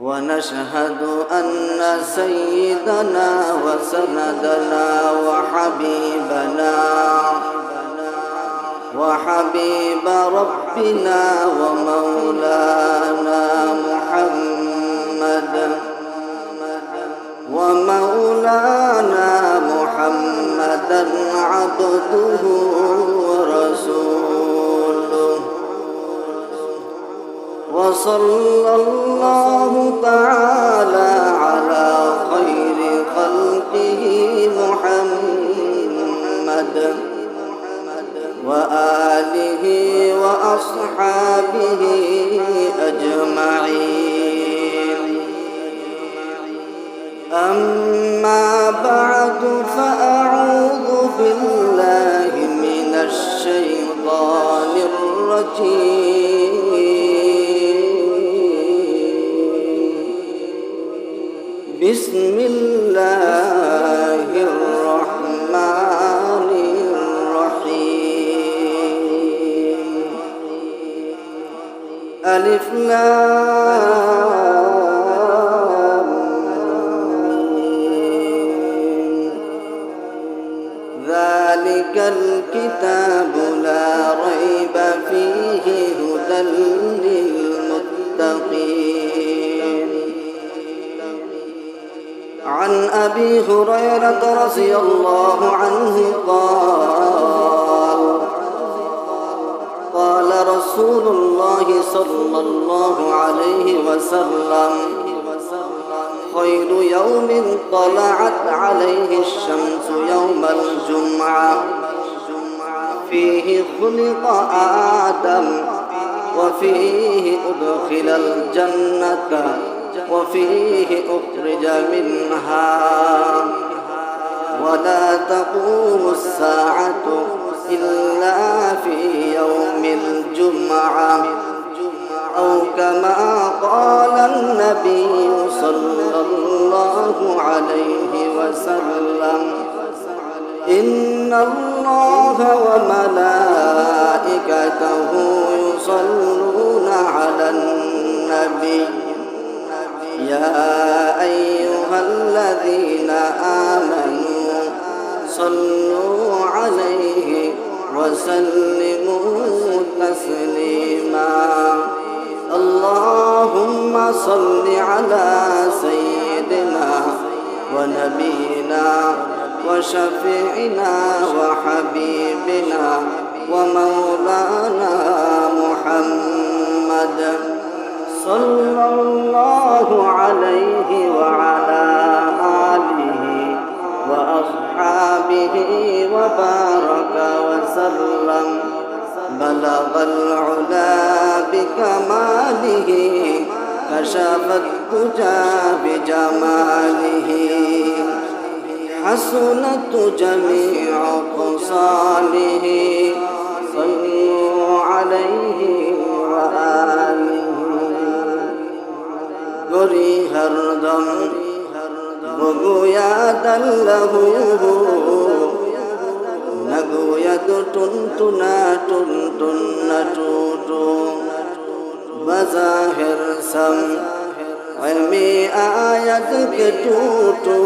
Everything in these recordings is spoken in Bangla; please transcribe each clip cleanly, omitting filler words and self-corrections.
ونشهد أن سيدنا وسندنا وحبيب ربنا ومولانا محمدا عبده ورسوله وصلى الله تعالى على خير خلقه محمد وآله وأصحابه أجمعين. أما بعد فأعوذ بالله من الشيطان الرجيم. بسم الله الرحمن الرحيم. ألف لام ميم. ذلك الكتاب لا ريب فيه هدى للمتقين. عن أبي هريرة رضي الله عنه قال رسول الله صلى الله عليه وسلم: خير يوم طلعت عليه الشمس يوم الجمعة، فيه خلق آدم، وفيه أدخل الجنة، وفيه أخرج منها، ولا تقوم الساعة إلا في يوم الجمعة، أو كما قال النبي صلى الله عليه وسلم: إن الله وملائكته يصلون على النبي يا أيها الذين آمنوا صلوا عليه وسلموا تسليما. اللهم صل على سيدنا ونبينا وشفيعنا وحبيبنا ومولانا محمد صلى الله عليه وعلى آله وأصحابه وبارك وسلم. بلغ العلا بكماله، كشف الدجى بجماله، حسنت جميع خصاله. صلوا عليه وآله. گری ہردم بگوید لہو، نگوید ٹنٹنا ٹنٹن نٹوٹو. بظاہر سم علمی آیت کے ٹوٹو،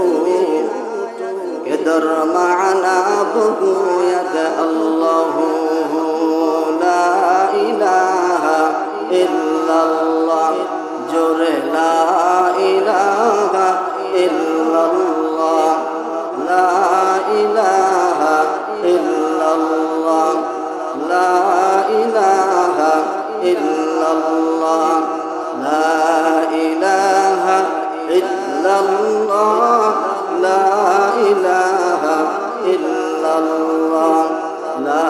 کہ در معنا بگوید اللہ لا الہ الا اللہ. جور لا الہ الا اللہ، لا الہ الا اللہ، لا الہ الا اللہ، لا الہ الا اللہ، لا الہ الا اللہ، لا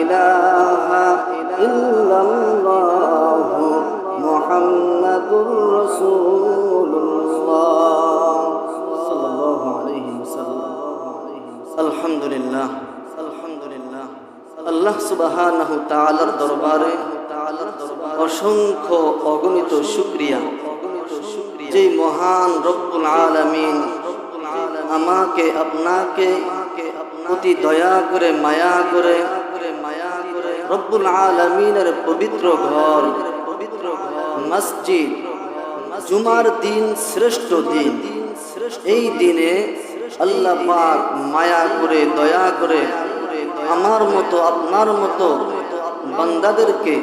الہ الا اللہ محمد رسول اللہ صلی اللہ علیہ وسلم. আলহামদুলিল্লাহ, আলহামদুলিল্লাহ। আল্লাহ সুবহানাহু তাআলার দরবারে অসংখ্য অগণিত শুকরিয়া, যে মহান রব্বুল আলামিন আমাকে আপনাকে অতি দয়া করে মায়া করে রব্বুল আলামিনের পবিত্র ঘর মসজিদ জুমার দিন শ্রেষ্ঠ দিন। এই দিনে আল্লাহ পাক মায়া করে দয়া করে আমার মতো আপনার মতো বান্দাদেরকে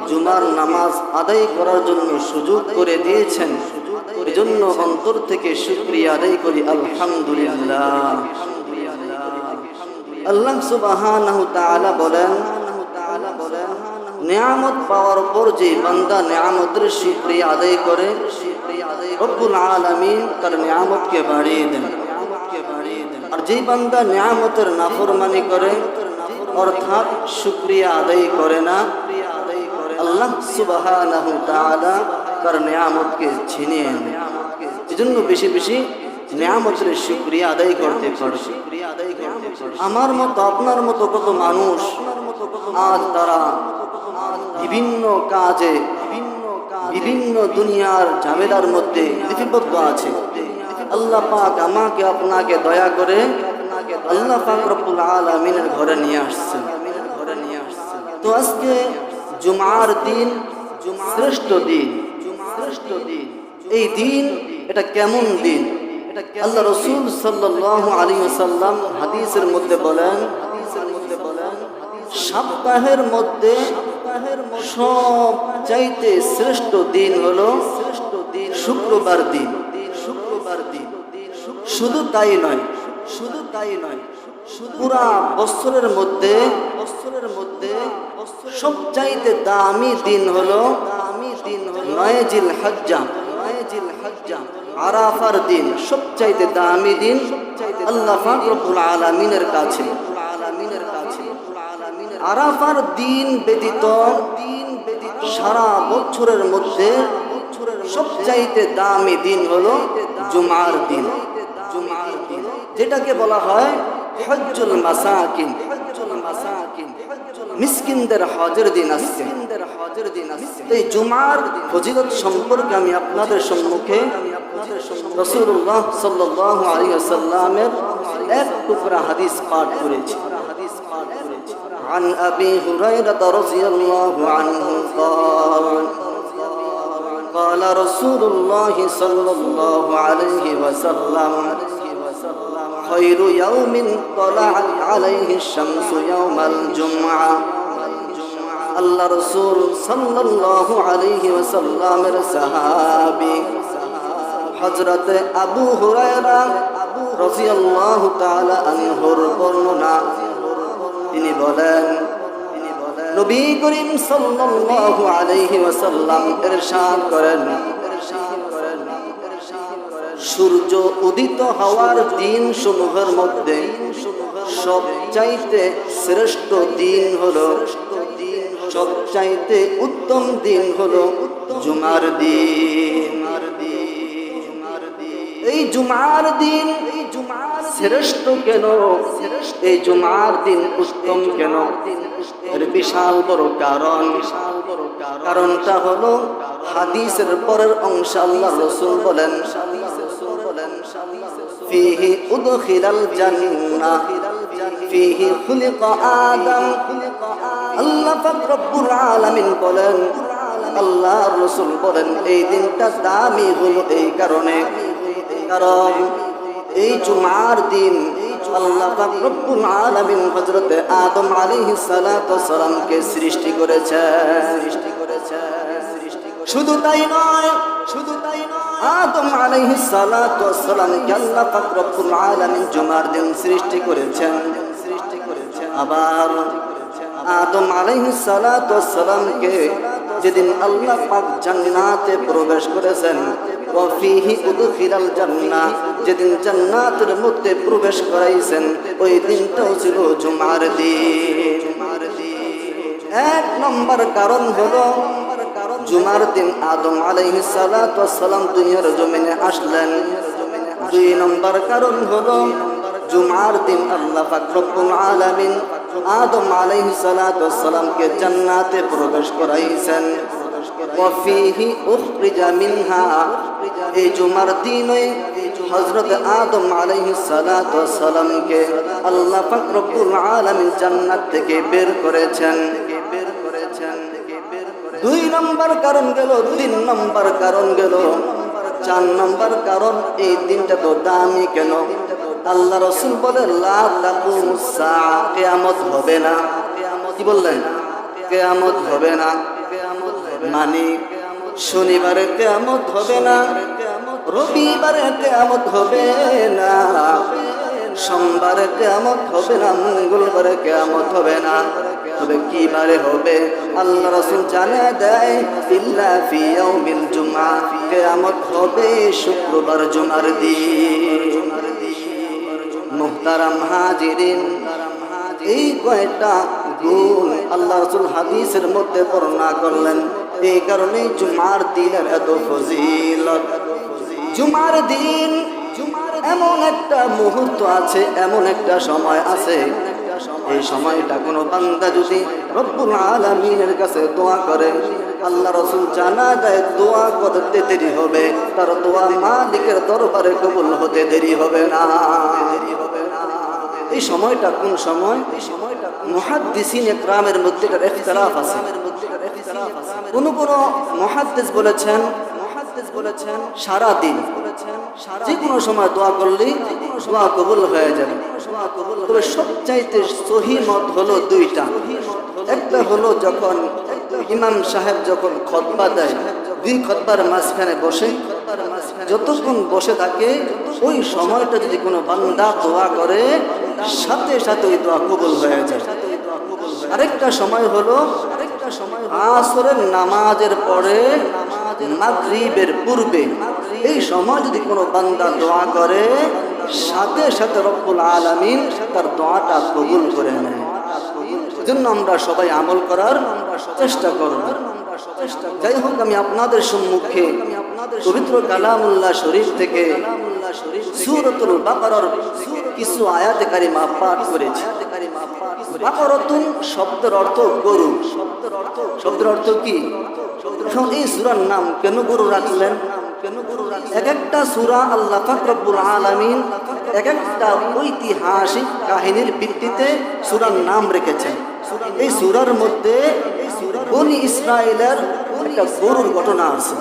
জুমার নামাজ আদায় করার জন্য সুযোগ করে দিয়েছেন। এজন্য অন্তর থেকে শুকরিয়া আদায় করি আলহামদুলিল্লাহ। আল্লাহ সুবহানাহু তাআলা বলেন, নিয়ামত পাওয়ার পর যে বান্দা নিয়ামতের শুকরিয়া আদায় করে, রব্বুল আলামিন তার নিয়ামতকে বাড়িয়ে দেন। আর যেই বান্দা নিয়ামতের নাফরমানি করে অর্থাৎ শুকরিয়া আদায় করে না, আল্লাহ সুবহানাহু তাআলা তার নিয়ামতকে ছিনিয়ে নেন। এজন্য বেশি বেশি নিয়ামতের শুকরিয়া আদায় করতে পারে। আমার মতো আপনার মতো কত মানুষ আজ তারা বিভিন্ন কাজে বিভিন্ন দুনিয়ার ঝামেলার মধ্যে লিপিবদ্ধ আছে। আল্লাহ পাক আমাকে আপনাকে দয়া করে আল্লাহ পাক রব্বুল আলামিনের ঘরে নিয়ে আসছেন। তো আজকে জুমার দিন শ্রেষ্ঠ দিন। এই দিন এটা কেমন দিন? আল্লাহ রাসূল সাল্লাল্লাহু আলাইহি ওয়াসাল্লাম হাদিসের মধ্যে বলেন, সপ্তাহের মধ্যে সব চাইতে শ্রেষ্ঠ দিন হলো শুক্রবার দিন। শুধু তাই নয়, পুরা বছরের মধ্যে সবচাইতে দামি দিন হলো 9 জিলহজ্জা, আরাফার দিন। সবচাইতে দামি দিন আল্লাহ পাক রব্বুল আলামিনের কাছে। আরাফার দিন ব্যতীত সারা বছরের মধ্যে সবচাইতে দামি দিন হলো জুমার দিন, যেটাকে বলা হয় হজ্জুল মাসাকিন। মিসকিনদের হজের দিন আসছে। এই জুমার ফজিলত সম্পর্কে আমি আপনাদের সম্মুখে রাসূলুল্লাহ সাল্লাল্লাহু আলাইহি ওয়াসাল্লামের এক টুকরা হাদিস পাঠ করেছি। عن أبي هريرة رضي الله عنه قال رسول الله صلى الله عليه وسلم خير يوم طلعت عليه الشمس يوم الجمعة। আল্লাহ রাসূল সাল্লাল্লাহু আলাইহি ওয়াসাল্লামের সাহাবী হযরত আবু হুরায়রা রাদিয়াল্লাহু তাআলা আনহুর বর্ণনা। তিনি বলেন, নবী করিম সাল্লাল্লাহু আলাইহি ওয়াসাল্লাম ইরশাদ করেন, সূর্য উদিত হওয়ার দিন সমূহের মধ্যে সবচাইতে শ্রেষ্ঠ দিন হলো, সবচাইতে উত্তম দিন হলো জুমার দিন। এই জুমার দিন শ্রেষ্ঠ কেন? এই জুমার দিন উত্তম কেন? এর বিশাল বড় কারণটা হলো হাদিসের পরের অংশ আল্লাহ রাসূল বলেন, ফিহি উদখিলাল জান্নাহ ফিহি খুলিকা আদম। আল্লাহ পাক রব্বুল আলামিন বলেন, আল্লাহর রাসূল বলেন, এই দিনটা দামি হলো এই কারণে, কারণ এই জুমার দিন আল্লাহ পাক রব্বুল আলামিন হযরত আদম আলাইহিস সালাতু ওয়াস সালামকে সৃষ্টি করেছেন। শুধু তাই নয়, আদম আলাইহিস সালাতু ওয়াস সালামকে আল্লাহ পাক রব্বুল আলামিন জুমার দিন সৃষ্টি করেছেন। আবার আদম আলাইহিস সালাতু ওয়াস সালামকে যেদিন আল্লাহ পাক জান্নাতে প্রবেশ করেছেন, ওয়াফিহি উদখিলাল জান্নাহ, যেদিন জান্নাতের মধ্যে প্রবেশ করাইছেন, ওই দিনটাও ছিল জুমার দিন। এক নম্বর কারণ হলো জুমার দিন আদম আলাইহিস সালাতু ওয়াস সালাম দুনিয়ার জমিনে আসলেন। দুই নম্বর কারণ হলো জুমার দিন আল্লাহ পাক রব্বুল আলামিন আদম আলাইহিস সালাতু ওয়াস সালামকে জান্নাতে প্রবেশ করাইছেন। ওয়াফিহি উখরিজা মিনহা, এই জুমার দিনে হযরত আদম আলাইহিস সালাতু ওয়াস সালামকে আল্লাহ পাক রব্বুল আলামিন জান্নাত থেকে বের করেছেন। দুই নম্বর কারণ গেল, তিন নম্বর কারণ গেল, চার নম্বর কারণ এই দিনটা তো দামি কেন? আল্লাহ রাসূল বলে লা তাকুমুস সাআ, কিয়ামত হবে না। কি বললেন? কিয়ামত হবে না, মানে শনিবারে কিয়ামত হবে না, রবিবারে কিয়ামত হবে না, সোমবারে কিয়ামত হবে না, মঙ্গলবারে কিয়ামত হবে না। তবে কি বারে হবে? আল্লাহ রাসূল জানিয়ে দেয় ইল্লা ফি ইয়াউমিল জুমআ, কিয়ামত হবে শুক্রবার জুমার দিন। মুহতারাম হাজিরিন, এই কয়টা গুণ আল্লাহ রাসূল হাদিসের মধ্যে বর্ণনা করলেন। এই কারণে জুমার দিনের এত ফজিলত। জুমার দিন এমন একটা মুহূর্ত আছে, এমন একটা সময় আছে, এই সময়টা কোনো বান্দা যদি রব্বুল আলামিনের কাছে দোয়া করে, আল্লাহ রাসূল জানা দেয় দোয়া করতে দেরি হবে, তার দোয়া মালিকের দরবারে কবুল হতে দেরি হবে না। এই সময়টা কোন সময়? মুহাদ্দিসিন ইকরামের মধ্যে ইখতিলাফ আছে। কোন কোন মুহাদ্দিস বলেছেন সারা দিন, যে কোনো সময় দোয়া করলেই দোয়া কবুল হয়ে যাবে। তবে সবচাইতে সহিহ মত হলো দুইটা। একটা হলো যখন ইমাম সাহেব যখন খুতবা দেয়, দুই খুতবার মাঝখানে বসে, যতক্ষণ বসে থাকে ওই সময়টা যদি কোনো বান্দা দোয়া করে সাথে সাথে ওই দোয়া কবুল হয়ে যায়। আরেকটা সময় হলো আসরের নামাজের পরে মাগরিবের পূর্বে, এই সময় যদি কোনো বান্দা দোয়া করে সাথে সাথে রব্বুল আলামিন তার দোয়াটা কবুল করে নেয়। এজন্য আমরা সবাই আমল করার চেষ্টা করব। যাই হোক, আমি আপনাদের সম্মুখে পবিত্র কালামুল্লাহ শরীফ থেকে সূরাতুল বাকারার কিছু আয়াতে কারিমা পাঠ করেছি। বাকারাতুন শব্দের অর্থ গরু। শব্দের অর্থ কি? এই সূরার নাম কেন গরু রাখলেন? এক একটা সূরা আল্লাহ পাক রব্বুল আলামিন এক একটা ঐতিহাসিক কাহিনীর ভিত্তিতে সূরার নাম রেখেছেন। এই সূরার মধ্যে বনি ইসরাইলের একটা গরুর ঘটনা আছে।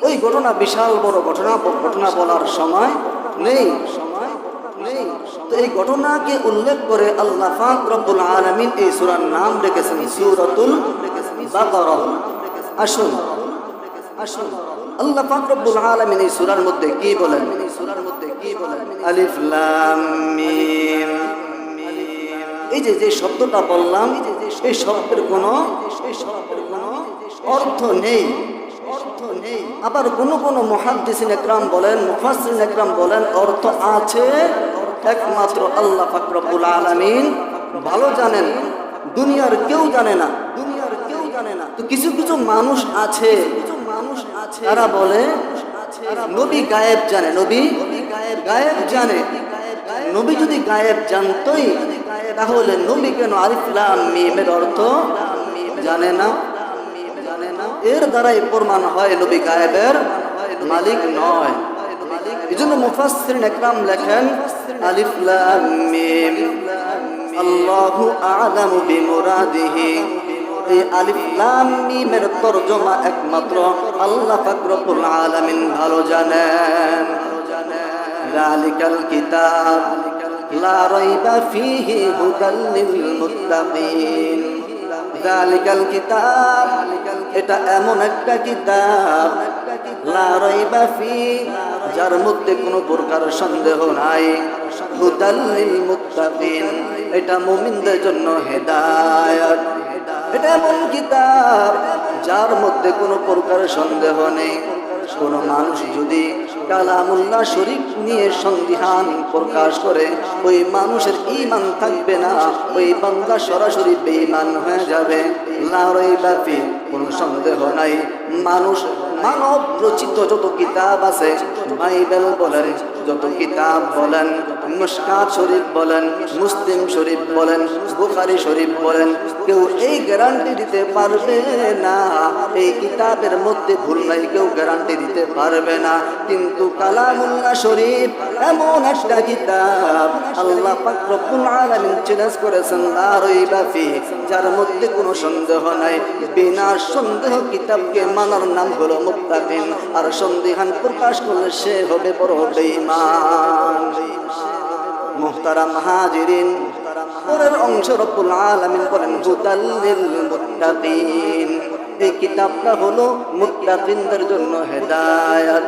ওই ঘটনা বিশাল বড় ঘটনা বলার সময় নেই। তো এই ঘটনাকে উল্লেখ করে আল্লাহ পাক রব্বুল আলামিন এই সূরার নাম রেখেছেন সূরাতুল বাকারা। আসুন আল্লাহ পাক রব্বুল আলামিন এই সূরার মধ্যে কি বলেন? আলিফ লাম মিম। এই যে শব্দটা বললাম, এই শব্দের কোনো অর্থ নেই। আবার কোন মুহাদ্দিসিন ইকরাম বলেন, মুফাসসিরিন ইকরাম বলেন অর্থ আছে, একমাত্র আল্লাহ পাক রব্বুল আলামিন ভালো জানেন, দুনিয়ার কেউ জানে না। তো কিছু কিছু মানুষ আছে তারা বলে নবী গায়েব জানে, নবী গায়েব জানে। নবী যদি গায়েব জানতই তাহলে নবী কেন আলিফ লাম মিমের অর্থ জানে না? এর দ্বারাই প্রমাণ হয় নবী গায়েবের মালিক নয়। এজন্য মুফাসসিরিন ইকরাম লেখেন আলিফ লাম মিম আল্লাহু আ'লামু বিমুরাদিহি। এই আলিফ লাম মিমের তরজমা একমাত্র আল্লাহ পাক রব্বুল আলামিন ভালো জানেন। যালিকাল কিতাব লা রাইবা ফীহি হুদাল লিল মুত্তাকিন। যালিকাল কিতাব, এটা এমন একটা কিতাব, লা রাইবা ফীহি, যার মধ্যে কোনো প্রকার সন্দেহ নাই, হুদাল লিল মুত্তাকিন, এটা মুমিনদের জন্য হেদায়েত। এটা এমন কিতাব যার মধ্যে কোনো প্রকার সন্দেহ নেই। কোন মানুষ যদি কালামুল্লাহ শরীফ নিয়ে সন্দিহান প্রকাশ করে, ওই মানুষের ঈমান থাকবে না, ওই বান্দা সরাসরি বেঈমান হয়ে যাবে। লা রাইবা ফি, কোনো সন্দেহ নাই। মানব রচিত যত কিতাব আছে, বাইবেল বলেন, যত কিতাব বলেন, মুশকাত শরীফ বলেন, মুসলিম শরীফ বলেন, বুখারী শরীফ বলেন, কেউ এই গ্যারান্টি দিতে পারবে না, এই কিতাবের মধ্যে ভুল নাই, কেউ গ্যারান্টি দিতে পারবে না। কিন্তু কালামুল্লাহ শরীফ এমন একটা কিতাব আল্লাহ পাক রব্বুল আলামিন চ্যালেঞ্জ করেছেন লা রাইবা ফি, যার মধ্যে কোনো সন্দেহ নাই। বিনা সন্দেহ কিতাবকে মানার নাম হলো মুত্তাকিন, আর সন্দেহান প্রকাশ করলে সে হবে বড় বেঈমান। মুহতারাম হাজিরিন, পরের অংশ রব্বুল আলামিন বলেন হুদাল লিল মুত্তাকিন, এই কিতাবটা হলো মুত্তাকিনদের জন্য হেদায়েত।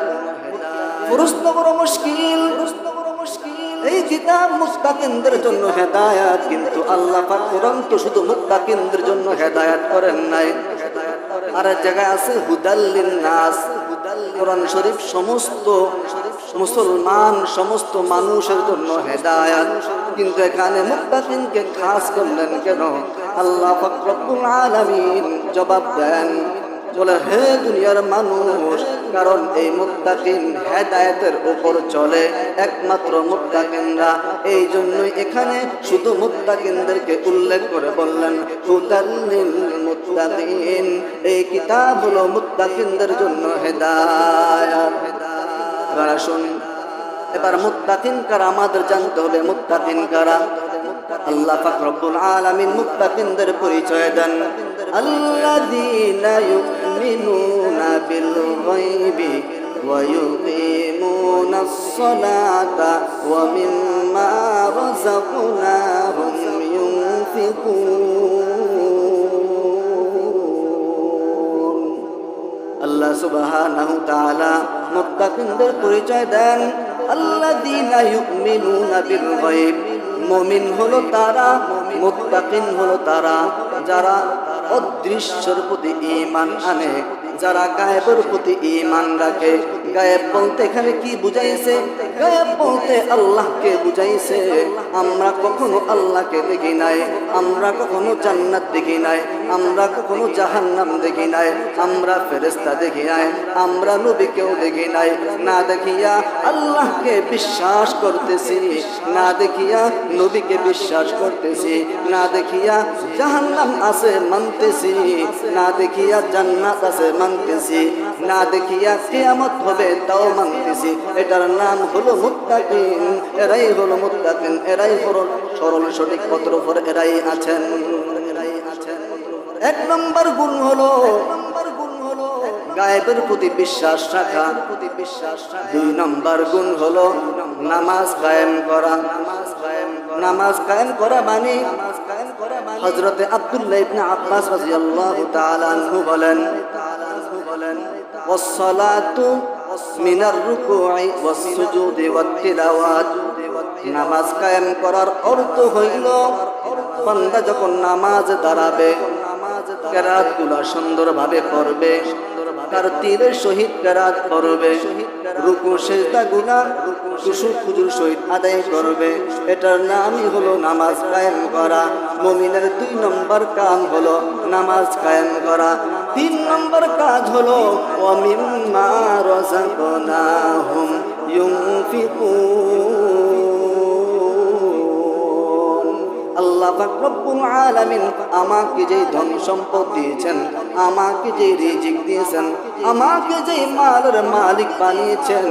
প্রশ্ন বড় মুশকিল, এই কিতাব মুত্তাকিনদের জন্য হেদায়েত, কিন্তু আল্লাহ পাক কোরআন তো শুধু মুত্তাকিনদের জন্য হেদায়েত করেন নাই, আর এক জায়গায় আছে হুদাল লিন নাস। কোরআন শরীফ সমস্ত মুসলমান, সমস্ত মানুষের জন্য হেদায়েত, কিন্তু এখানে মুত্তাকিনকে খাস করলেন কেন? আল্লাহ পাক রব্বুল আলামিন জবাব দেন, বলে হে দুনিয়ার মানুষ, কারণ এই মুত্তাকিন হেদায়েতের উপর চলে, একমাত্র মুত্তাকিনরা। এই জন্যই এখানে শুধু মুত্তাকিনদেরকে উল্লেখ করে বললেন হুদাল লিল মুত্তাকিন, এই কিতাব হলো মুত্তাকিনদের জন্য হেদায়েত। এবার আসুন, এবার মুত্তাকিন কারা আমাদের জানতে হবে। মুত্তাকিন কারা? আল্লাহ পাক রব্বুল আলামিন মুত্তাকিনদের পরিচয় দেন, আল্লাযীনা ইউমিনুনা বিল গায়বি ওয়া ইউকিমুনাস সালাতা ওয়া মিম্মা রাযাকনাহুম ইউনফিকুন। আল্লাহ সুবহানাহু ওয়া তাআলা মুত্তাকিনদের পরিচয় দেন, আল্লাযীনা ইউমিনুনা বিল গায়ব, মুমিন হলো তারা, মুত্তাকিন হলো তারা যারা অদৃশ্যের প্রতি ঈমান আনে, যারা গায়েবের প্রতি ঈমান রাখে। গায়েব বলতে এখানে কি বুঝাইছে? গায়েব বলতে আল্লাহকে বুঝাইছে। আমরা কখনো আল্লাহকে দেখি নাই, আমরা কখনো জান্নাত দেখি নাই, আমরা কখনো জাহান্নাম দেখি নাই, আমরা ফেরেশতা দেখি নাই, আমরা নবীকেও দেখি নাই। না দেখিয়া আল্লাহকে বিশ্বাস করতেছি, না দেখিয়া নবীকে বিশ্বাস করতেছি, না দেখিয়া জাহান্নাম আছে মানতেছি, না দেখিয়া জান্নাত আছে মানতেছি, না দেখিয়া কিয়ামত হবে তাও মানতেছি। এটার নাম হলো মুত্তাকিন। এরাই হলো মুত্তাকিন, এরাই হলো সরল সঠিক পথের উপর এরাই আছেন। এক নম্বর গুণ হলো গায়েবের প্রতি বিশ্বাস রাখা। দুই নম্বর গুণ হলো নামাজ কায়েম করা। নামাজ কায়েম করা মানে হযরতে আব্দুল্লাহ ইবনে আব্বাস রাদিয়াল্লাহু তাআলা আনহু বলেন, ওয়াস-সালাতু মিনার রুকু'i ওয়াস-সুজুদি ওয়াত-তিলাওয়াত। নামাজ কায়েম করার অর্থ হইল বান্দা যখন নামাজ দাঁড়াবে, কেরাতগুলো সুন্দরভাবে পড়বে, তার তীরের সহিত কেরাত পড়বে, রুকু সিজদাগুলো খুশুর সহিত আদায় করবে। এটার নামই হলো নামাজ কায়েম করা। মুমিনের দুই নম্বর কাজ হলো নামাজ কায়েম করা। তিন নম্বর কাজ হলো ওয়া মিম্মা রাযাকনাহুম ইউনফিকুন। আল্লাহ পাক রব্বুল আলামিন আমাকে যে ধন সম্পদ দিয়েছেন, আমাকে যে রিজিক দিয়েছেন, আমাকে যে মালের মালিক বানিয়েছেন,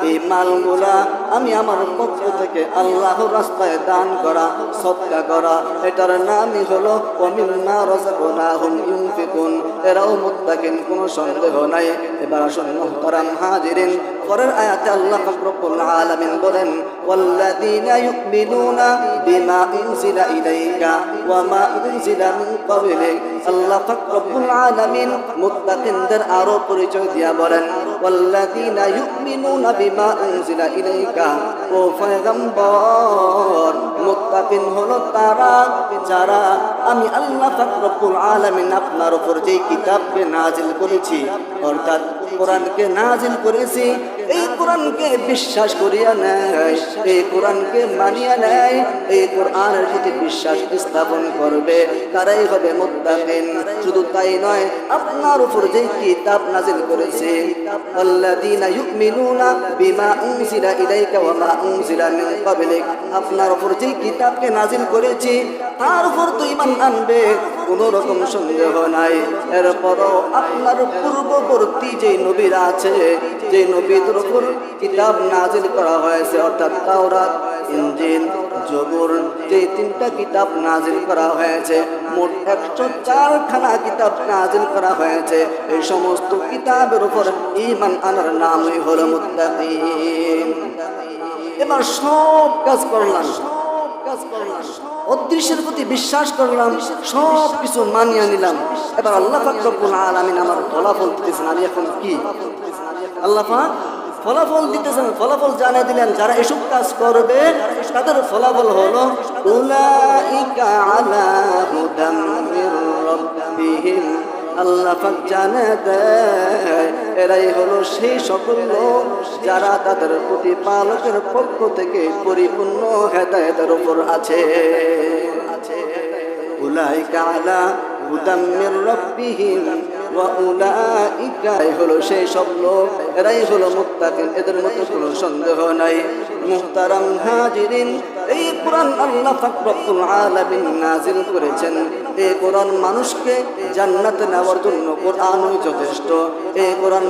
এই মালগুলা আমি আমার পক্ষ থেকে আল্লাহর রাস্তায় দান করা, সদকা করা। এটার নামই হলো ওয়া মিম্মা রাযাকনাহুম ইউনফিকুন। এরাও মুত্তাকিন, কোনো সন্দেহ নাই। এবার আসুন মুহতারাম হাজিরিন, পরের আয়াতে আল্লাহ পাক রব্বুল আলামিন বলেন, ওয়াল্লাযীনা ইউমিনুনা বিমা উনজিলা ইলাইকা ওয়া মা উনজিলা মিন ক্বাবলিক। আল্লাহ পাক রব্বুল আলামিন মুত্তাকিনদের আরো পরিচয় দিয়া বলেন, ওয়াল্লাযীনা ইউমিনুনা বিমা উনজিলা ইলাইকা। ও পয়গম্বর, মুত্তাকিন হলো তারা যারা আমি আল্লাহ পাক রব্বুল আলামিন আপনার উপর যে কিতাবকে নাজিল করেছি, অর্থাৎ কোরআনকে নাজিল করেছি, এই কোরআনকে বিশ্বাস করিয়া নেয়, এই কোরআনকে মানিয়া নেয়, এই কোরআনের প্রতি বিশ্বাস স্থাপন করবে, তারাই হবে মুত্তাকিন। শুধু তাই নয়, আপনার উপর যে কিতাব নাযিল করেছে, আল্লাযীনা ইউমিনুনা বিমা উনজিলা ইলাইকা ওয়া মা উনজিলা মিন ক্বাবলিক, আপনার উপর যে কিতাবকে নাযিল করেছি তার উপর তো ঈমান আনবে, কোনো রকম সন্দেহ নাই। এরপরও আপনার পূর্ববর্তী যে নবীরা আছে, যে নবীদের উপর কিতাব নাযিল করা হয়েছে, অর্থাৎ তাওরাত, ইনজিল, জবুর, যে তিনটা কিতাব নাযিল করা হয়েছে, মোট 104 খানা কিতাব নাযিল করা হয়েছে। এই সমস্ত কিতাবের উপর ঈমান আনার নামই হলো মুত্তাকিন। এবার সব কাজ করলাম, অদৃশ্যের প্রতি বিশ্বাস করলাম, সব কিছু মানিয়ে নিলাম। এবার আল্লাহ পাক রব্বুল আলামিন আমার ফলাফল দিতেছেন, আমি এখন কি? আল্লাহ পাক ফলাফল দিতেছেন, ফলাফল জানিয়ে দিলেন। যারা এসব কাজ করবে তাদের ফলাফল হলো উলাইকা আলা হুদাম মির রাব্বিহিম। আল্লাহ পাক জানিয়ে দেয় এরাই হলো সেই সকল লোক যারা তাদের প্রতিপালকের পক্ষ থেকে পরিপূর্ণ হেদায়েতের উপর আছে। উলাইকা আলা হুদাম মির রাব্বিহিম ওয়া উলাইকা হলো সেই সব লোক, এরাই হলো মুত্তাকিন, এদের মধ্যে কোনো সন্দেহ নাই। মুহতারাম হাজিরিন, এই কোরআন আল্লাহ পাক রব্বুল আলামিন নাযিল করেছেন। এই কোরআন মানুষকে জান্নাতে নেওয়ার জন্য কোরআনই যথেষ্ট। এই কোরআন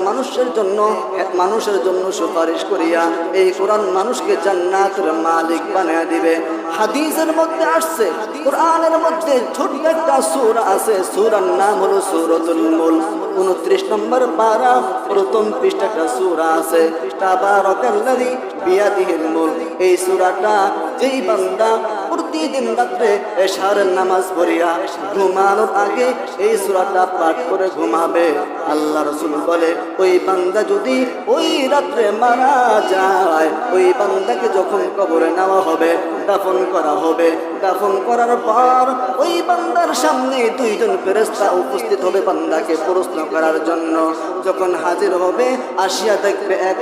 মানুষের জন্য সুপারিশ করিয়া এই কোরআন মানুষকে জান্নাতের মালিক বানিয়ে দিবে। হাদিসের মধ্যে আসছে, কোরআনের মধ্যে ছোট্ট একটা সূরা আছে, সূরার নাম হলো সূরাতুল মুলক। 29 নম্বর পারা, প্রথম পৃষ্ঠা একটা সূরা আছে, তাবারাকাল্লাযী বিয়াদিহিল মুলক। এই সূরাটা যেই বান্দা প্রতিদিন রাত্রে এশারের নামাজ পড়িয়া ঘুমানোর আগে এই সূরাটা পাঠ করে ঘুমাবে, আল্লাহ রাসূল বলে ওই বান্দা যদি ওই রাত্রে মারা যায়, ওই বান্দাকে যখন কবরে নেওয়া হবে, দাফন করা হবে, দাফন করার পর ওই বান্দার সামনে দুইজন ফেরেশতা উপস্থিত হবে বান্দাকে প্রশ্ন করার জন্য। যখন হাজির হবে, আসিয়া দেখবে এক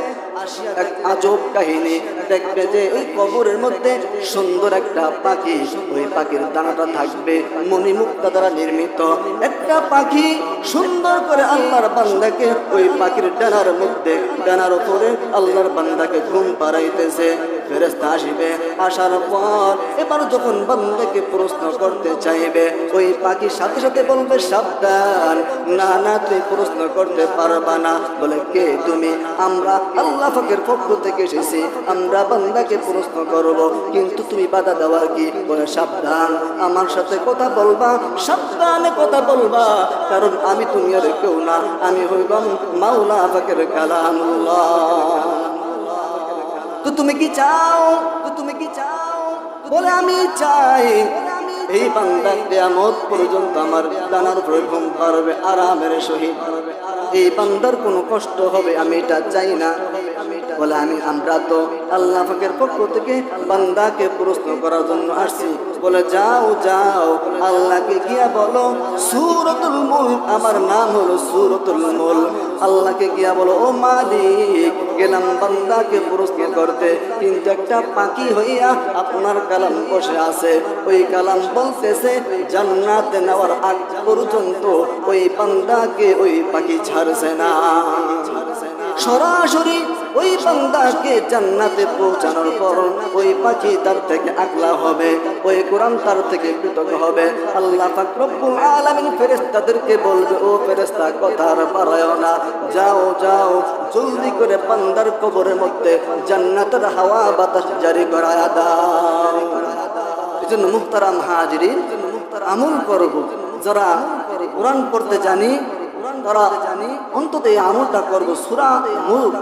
আজব কাহিনী, দেখবে যে ওই কবরের মধ্যে সুন্দর একটা পাখি, ওই পাখির দানাটা থাকবে মণিমুক্তা দ্বারা নির্মিত। একটা পাখি সুন্দর করে আল্লাহর বান্দাকে ওই পাখির ডানার মধ্যে, ডানার উপরে আল্লাহর বান্দাকে ঘুম পাড়াইতেছে। ফেরেশতা আসিবে, আসার পর এবার যখন বান্দাকে প্রশ্ন করতে চাইবে, ওই পাখি সাথে সাথে বলবে সাবধান, না না তুই প্রশ্ন করতে পারবা না। বলে কে তুমি? আমরা আল্লাহ পাকের পক্ষ থেকে এসেছি, আমরা বান্দাকে প্রশ্ন করব, কিন্তু তুমি বাধা দেওয়ার কি? বলে সাবধান, আমার সাথে কথা বলবা, সাবধানে কথা বলবা, কারণ আমি তুমি আর কেউ না, আমি হইলাম মাওলা পাকের কালামুল্লাহ। তো তুমি কি চাও? বলে আমি চাই এই বান্দা কিয়ামত পর্যন্ত আমার ডানার উপরে ঘুম পারবে আরামের সহিত, এই বান্দার কোনো কষ্ট হবে আমি এটা চাই না। বলে আমরা তো আল্লাহ পাকের পক্ষ থেকে বান্দাকে প্রশ্ন করার জন্য আসছি। বলে যাও যাও, আল্লাহকে গিয়া বলো সূরাতুল মুলক, আমার নাম হলো সূরাতুল মুলক। আল্লাহকে গিয়া বলো ও মালিক, গেলাম বান্দাকে প্রশ্ন করতে, কিন্তু একটা পাখি হইয়া আপনার কালাম বসে আছে, ওই কালাম বলতেছে জান্নাতে নেওয়ার আগ পর্যন্ত ওই বান্দাকে ওই পাখি ছাড়ছে না। সরাসরি ওই বান্দাকে জান্নাতে পৌঁছানোর পর ওই পাখি তার থেকে আকলা হবে, ওই কোরআন তার থেকে পৃথক হবে। আল্লাহ পাক রব্বুল আলামিন ফেরেশতাদেরকে বলবে ও ফেরেশতা কথার বাড়ায়ও না, যাও যাও জলদি করে বান্দার কবরের মধ্যে জান্নাতের হাওয়া বাতাস জারি করায়া দাও। এজন্য মুহতারাম হাজিরিন, আমল করব, যারা কোরআন পড়তে জানি তারা অন্তত এই আমলটা করবো। সূরা মুলক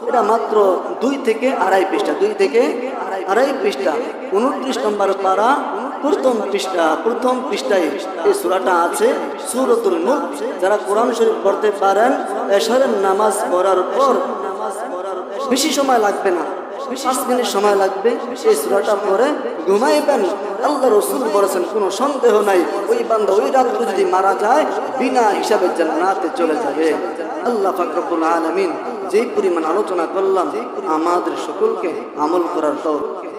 এটা মাত্র 2 থেকে 2.5 পৃষ্ঠা, 2 থেকে 2.5 পৃষ্ঠা, 29 নম্বর পারা, প্রথম পৃষ্ঠায় এই সূরাটা আছে, সূরাতুল মুলক। যারা কোরআন শরীফ পড়তে পারেন, এশারের নামাজ পড়ার পর বেশি সময় লাগবে না, 5 মিনিট সময় লাগবে, এই সূরাটা পড়ে ঘুমাইবেন। আল্লাহ রাসূল বলেছেন কোনো সন্দেহ নাই ওই বান্দা ওই রাত্রে যদি মারা যায় বিনা হিসাবে জান্নাতে চলে যাবে। আল্লাহ পাক রব্বুল আলামিন যেই পরিমাণ আলোচনা করলাম আমাদের সকলকে আমল করার তৌফিক